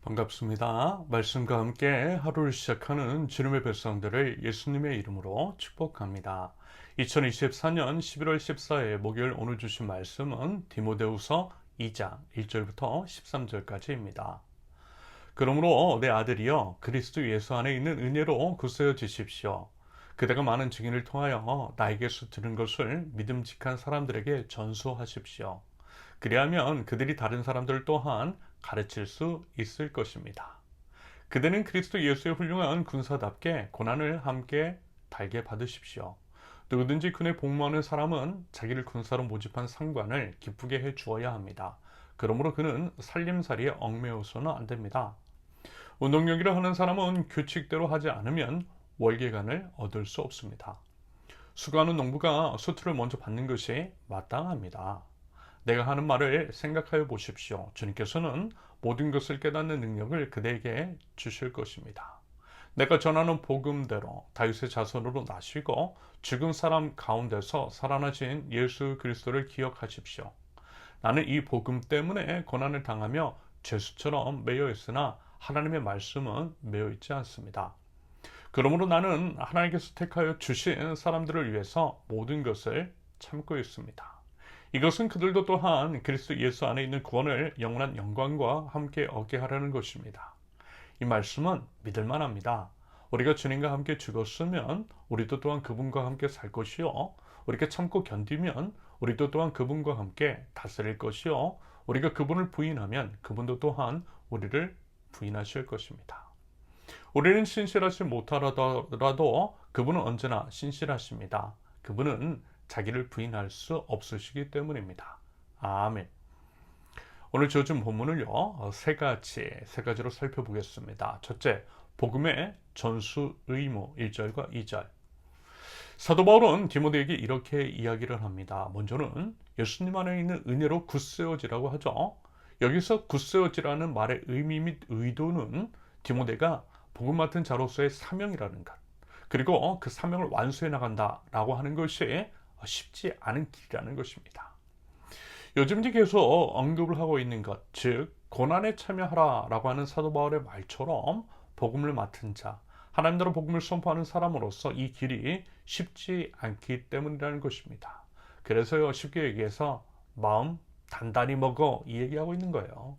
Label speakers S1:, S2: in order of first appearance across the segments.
S1: 반갑습니다. 말씀과 함께 하루를 시작하는 주님의 백성들을 예수님의 이름으로 축복합니다. 2024년 11월 14일 목요일 오늘 주신 말씀은 디모데후서 2장 1절부터 13절까지입니다. 그러므로 내 아들이여 그리스도 예수 안에 있는 은혜로 굳세어지십시오. 그대가 많은 증인을 통하여 나에게서 들은 것을 믿음직한 사람들에게 전수하십시오. 그리하면 그들이 다른 사람들 또한 가르칠 수 있을 것입니다. 그대는 그리스도 예수의 훌륭한 군사답게 고난을 함께 달게 받으십시오. 누구든지 군에 복무하는 사람은 자기를 군사로 모집한 상관을 기쁘게 해 주어야 합니다. 그러므로 그는 살림살이에 얽매여서는 안 됩니다. 운동경기를 하는 사람은 규칙대로 하지 않으면 월계관을 얻을 수 없습니다. 수고하는 농부가 수투를 먼저 받는 것이 마땅합니다. 내가 하는 말을 생각하여 보십시오. 주님께서는 모든 것을 깨닫는 능력을 그대에게 주실 것입니다. 내가 전하는 복음대로 다윗의 자손으로 나시고 죽은 사람 가운데서 살아나신 예수 그리스도를 기억하십시오. 나는 이 복음 때문에 고난을 당하며 죄수처럼 매여 있으나 하나님의 말씀은 매여 있지 않습니다. 그러므로 나는 하나님께서 택하여 주신 사람들을 위해서 모든 것을 참고 있습니다. 이것은 그들도 또한 그리스도 예수 안에 있는 구원을 영원한 영광과 함께 얻게 하려는 것입니다. 이 말씀은 믿을만 합니다. 우리가 주님과 함께 죽었으면 우리도 또한 그분과 함께 살 것이요. 우리가 참고 견디면 우리도 또한 그분과 함께 다스릴 것이요. 우리가 그분을 부인하면 그분도 또한 우리를 부인하실 것입니다. 우리는 신실하지 못하더라도 그분은 언제나 신실하십니다. 그분은 자기를 부인할 수 없으시기 때문입니다. 아멘. 오늘 주어진 본문을요, 세 가지로 살펴보겠습니다. 첫째, 복음의 전수 의무 1절과 2절. 사도 바울은 디모데에게 이렇게 이야기를 합니다. 먼저는 예수님 안에 있는 은혜로 굳세어지라고 하죠. 여기서 굳세어지라는 말의 의미 및 의도는 디모데가 복음 맡은 자로서의 사명이라는 것, 그리고 그 사명을 완수해 나간다라고 하는 것이 쉽지 않은 길이라는 것입니다. 요즘 계속 언급을 하고 있는 것, 즉 고난에 참여하라라고 하는 사도 바울의 말처럼 복음을 맡은 자, 하나님 나라 복음을 선포하는 사람으로서 이 길이 쉽지 않기 때문이라는 것입니다. 그래서요, 쉽게 얘기해서 마음 단단히 먹어 이 얘기하고 있는 거예요.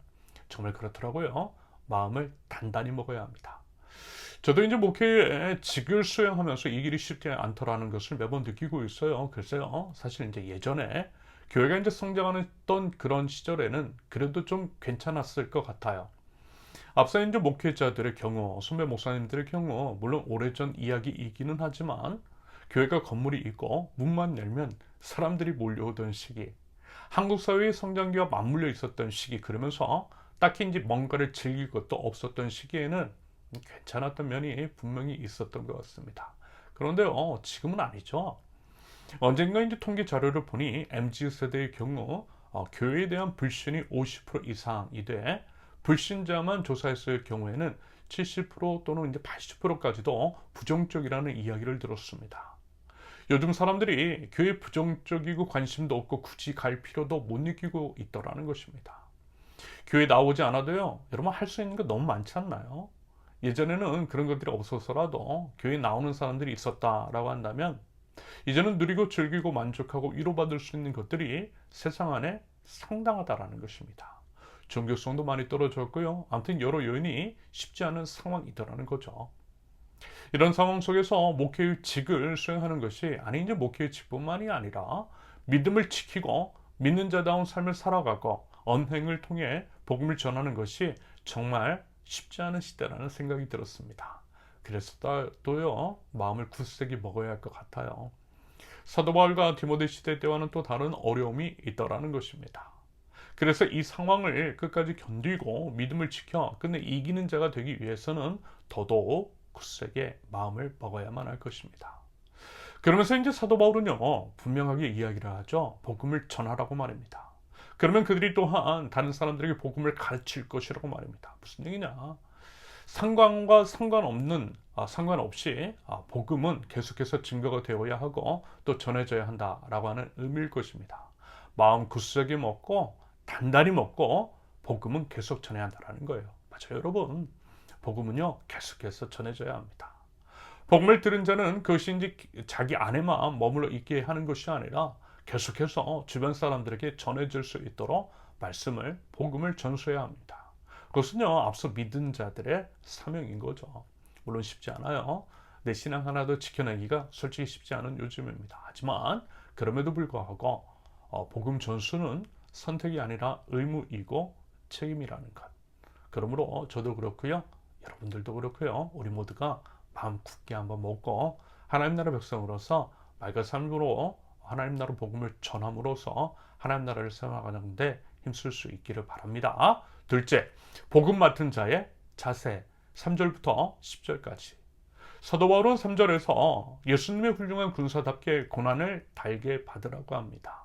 S1: 정말 그렇더라고요. 마음을 단단히 먹어야 합니다. 저도 이제 목회의 직을 수행하면서 이 길이 쉽지 않더라는 것을 매번 느끼고 있어요. 글쎄요, 사실 이제 예전에 교회가 이제 성장하는 그런 시절에는 그래도 좀 괜찮았을 것 같아요. 앞서 이제 목회자들의 경우, 선배 목사님들의 경우, 물론 오래전 이야기이기는 하지만 교회가 건물이 있고 문만 열면 사람들이 몰려오던 시기, 한국 사회의 성장기와 맞물려 있었던 시기, 그러면서 딱히 이제 뭔가를 즐길 것도 없었던 시기에는 괜찮았던 면이 분명히 있었던 것 같습니다. 그런데요, 지금은 아니죠. 언젠가 이제 통계 자료를 보니 MZ세대의 경우 교회에 대한 불신이 50% 이상이 돼 불신자만 조사했을 경우에는 70% 또는 이제 80%까지도 부정적이라는 이야기를 들었습니다. 요즘 사람들이 교회 부정적이고 관심도 없고 굳이 갈 필요도 못 느끼고 있더라는 것입니다. 교회 나오지 않아도요, 여러분 할 수 있는 거 너무 많지 않나요? 예전에는 그런 것들이 없어서라도 교회 나오는 사람들이 있었다라고 한다면 이제는 누리고 즐기고 만족하고 위로받을 수 있는 것들이 세상 안에 상당하다라는 것입니다. 종교성도 많이 떨어졌고요. 아무튼 여러 요인이 쉽지 않은 상황이더라는 거죠. 이런 상황 속에서 목회의 직을 수행하는 것이 이제 목회의 직뿐만이 아니라 믿음을 지키고 믿는 자다운 삶을 살아가고 언행을 통해 복음을 전하는 것이 정말 쉽지 않은 시대라는 생각이 들었습니다. 그래서 또요, 마음을 굳세게 먹어야 할 것 같아요. 사도 바울과 디모데 시대 때와는 또 다른 어려움이 있더라는 것입니다. 그래서 이 상황을 끝까지 견디고 믿음을 지켜 끝내 이기는 자가 되기 위해서는 더더욱 굳세게 마음을 먹어야만 할 것입니다. 그러면서 이제 사도 바울은요, 분명하게 이야기를 하죠. 복음을 전하라고 말입니다. 그러면 그들이 또한 다른 사람들에게 복음을 가르칠 것이라고 말입니다. 무슨 얘기냐? 상관과 상관없이 복음은 계속해서 증거가 되어야 하고 또 전해져야 한다라고 하는 의미일 것입니다. 마음 굳세게 먹고 단단히 먹고 복음은 계속 전해야 한다는 거예요. 맞아요, 여러분. 복음은요, 계속해서 전해져야 합니다. 복음을 들은 자는 그것이 이제 자기 안에만 머물러 있게 하는 것이 아니라 계속해서 주변 사람들에게 전해질 수 있도록 복음을 전수해야 합니다. 그것은요, 앞서 믿은 자들의 사명인 거죠. 물론 쉽지 않아요. 내 신앙 하나도 지켜내기가 솔직히 쉽지 않은 요즘입니다. 하지만 그럼에도 불구하고 복음 전수는 선택이 아니라 의무이고 책임이라는 것. 그러므로 저도 그렇고요. 여러분들도 그렇고요. 우리 모두가 마음 굳게 한번 먹고 하나님 나라 백성으로서 맑은 삶으로 하나님 나라 복음을 전함으로써 하나님 나라를 세워나가는데 힘쓸 수 있기를 바랍니다. 둘째, 복음 맡은 자의 자세. 3절부터 10절까지. 사도 바울은 3절에서 예수님의 훌륭한 군사답게 고난을 달게 받으라고 합니다.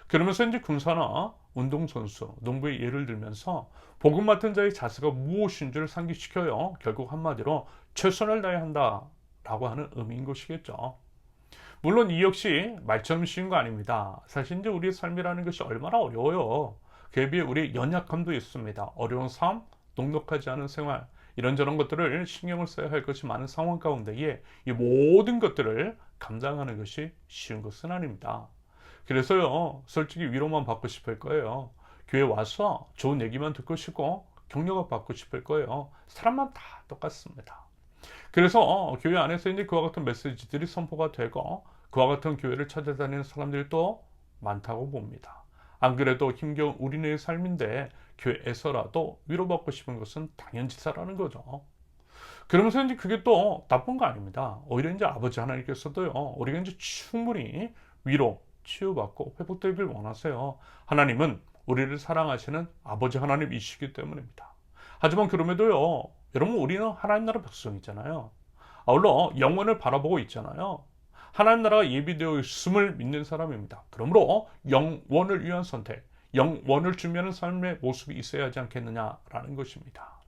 S1: 그러면서 이제 군사나 운동선수, 농부의 예를 들면서 복음 맡은 자의 자세가 무엇인지를 상기시켜요. 결국 한마디로 최선을 다해야 한다라고 하는 의미인 것이겠죠. 물론 이 역시 말처럼 쉬운 거 아닙니다. 사실 이제 우리의 삶이라는 것이 얼마나 어려워요. 그에 비해 우리의 연약함도 있습니다. 어려운 삶, 녹록하지 않은 생활, 이런저런 것들을 신경을 써야 할 것이 많은 상황 가운데에 이 모든 것들을 감당하는 것이 쉬운 것은 아닙니다. 그래서요, 솔직히 위로만 받고 싶을 거예요. 교회 와서 좋은 얘기만 듣고 싶고 격려가 받고 싶을 거예요. 사람만 다 똑같습니다. 그래서 교회 안에서 이제 그와 같은 메시지들이 선포가 되고 그와 같은 교회를 찾아다니는 사람들도 많다고 봅니다. 안 그래도 힘겨운 우리네의 삶인데 교회에서라도 위로받고 싶은 것은 당연지사라는 거죠. 그러면서 이제 그게 또 나쁜 거 아닙니다. 오히려 이제 아버지 하나님께서도요, 우리가 이제 충분히 위로, 치유받고 회복되길 원하세요. 하나님은 우리를 사랑하시는 아버지 하나님이시기 때문입니다. 하지만 그럼에도요, 여러분, 우리는 하나님 나라 백성이잖아요. 아울러 영원을 바라보고 있잖아요. 하나님 나라가 예비되어 있음을 믿는 사람입니다. 그러므로 영원을 위한 선택, 영원을 준비하는 삶의 모습이 있어야 하지 않겠느냐라는 것입니다.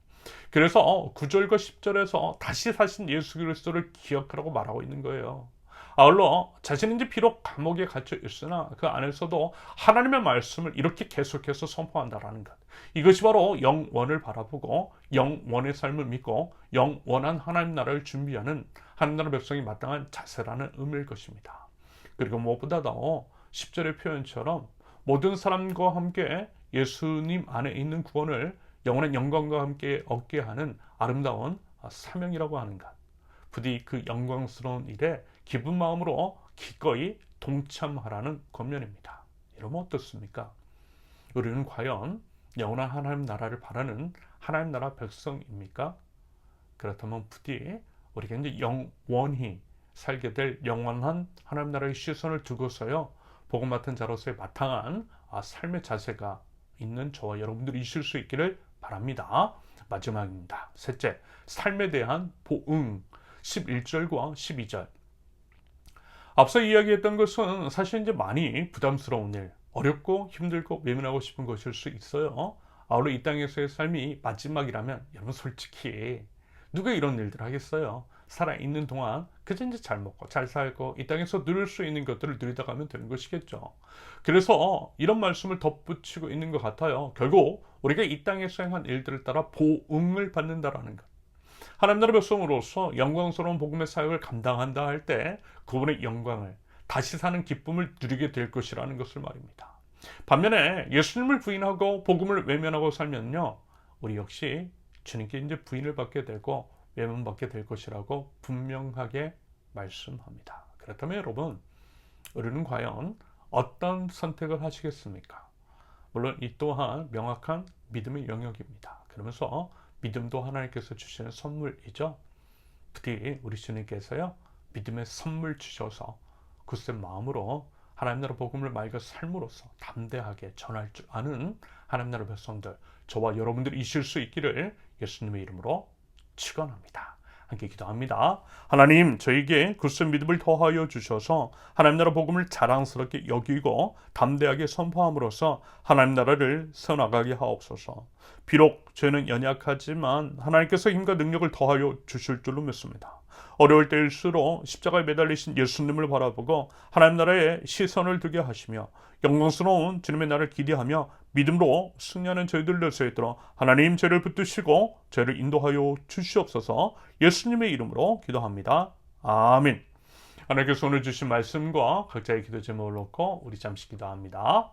S1: 그래서 9절과 10절에서 다시 사신 예수 그리스도를 기억하라고 말하고 있는 거예요. 아울러 자신은 이제 비록 감옥에 갇혀 있으나 그 안에서도 하나님의 말씀을 이렇게 계속해서 선포한다라는 것. 이것이 바로 영원을 바라보고 영원의 삶을 믿고 영원한 하나님 나라를 준비하는 하나님 나라 백성이 마땅한 자세라는 의미일 것입니다. 그리고 무엇보다도 10절의 표현처럼 모든 사람과 함께 예수님 안에 있는 구원을 영원한 영광과 함께 얻게 하는 아름다운 사명이라고 하는 것. 부디 그 영광스러운 일에 기쁜 마음으로 기꺼이 동참하라는 권면입니다. 여러분 어떻습니까? 우리는 과연 영원한 하나님 나라를 바라는 하나님 나라 백성입니까? 그렇다면 부디 우리가 이제 영원히 살게 될 영원한 하나님 나라의 시선을 두고서요, 복음 맡은 자로서의 마땅한 삶의 자세가 있는 저와 여러분들이 있을 수 있기를 바랍니다. 마지막입니다. 셋째, 삶에 대한 보응. 11절과 12절. 앞서 이야기했던 것은 사실 이제 많이 부담스러운 일, 어렵고 힘들고 외면하고 싶은 것일 수 있어요. 아울러 이 땅에서의 삶이 마지막이라면 여러분 솔직히 누가 이런 일들 하겠어요? 살아있는 동안 그저 이제 잘 먹고 잘 살고 이 땅에서 누릴 수 있는 것들을 누리다 가면 되는 것이겠죠. 그래서 이런 말씀을 덧붙이고 있는 것 같아요. 결국 우리가 이 땅에서 행한 일들을 따라 보응을 받는다라는 것. 하나님 나라 백성으로서 영광스러운 복음의 사역을 감당한다 할 때 그분의 영광을, 다시 사는 기쁨을 누리게 될 것이라는 것을 말입니다. 반면에 예수님을 부인하고 복음을 외면하고 살면요, 우리 역시 주님께 이제 부인을 받게 되고 외면받게 될 것이라고 분명하게 말씀합니다. 그렇다면 여러분, 우리는 과연 어떤 선택을 하시겠습니까? 물론 이 또한 명확한 믿음의 영역입니다. 그러면서 믿음도 하나님께서 주시는 선물이죠. 부디 우리 주님께서요, 믿음의 선물 주셔서 굳센 마음으로 하나님 나라 복음을 맑은 삶으로서 담대하게 전할 줄 아는 하나님 나라 백성들, 저와 여러분들이 있을 수 있기를 예수님의 이름으로 축원합니다. 함께 기도합니다. 하나님, 저에게 굳센 믿음을 더하여 주셔서 하나님 나라 복음을 자랑스럽게 여기고 담대하게 선포함으로써 하나님 나라를 세워나가게 하옵소서. 비록 저희는 연약하지만 하나님께서 힘과 능력을 더하여 주실 줄로 믿습니다. 어려울 때일수록 십자가에 매달리신 예수님을 바라보고 하나님 나라에 시선을 두게 하시며 영광스러운 주님의 날을 기대하며 믿음으로 승리하는 저희들 될 수 있도록 하나님 저희를 붙드시고 저희를 인도하여 주시옵소서. 예수님의 이름으로 기도합니다. 아멘. 하나님께서 오늘 주신 말씀과 각자의 기도 제목을 놓고 우리 잠시 기도합니다.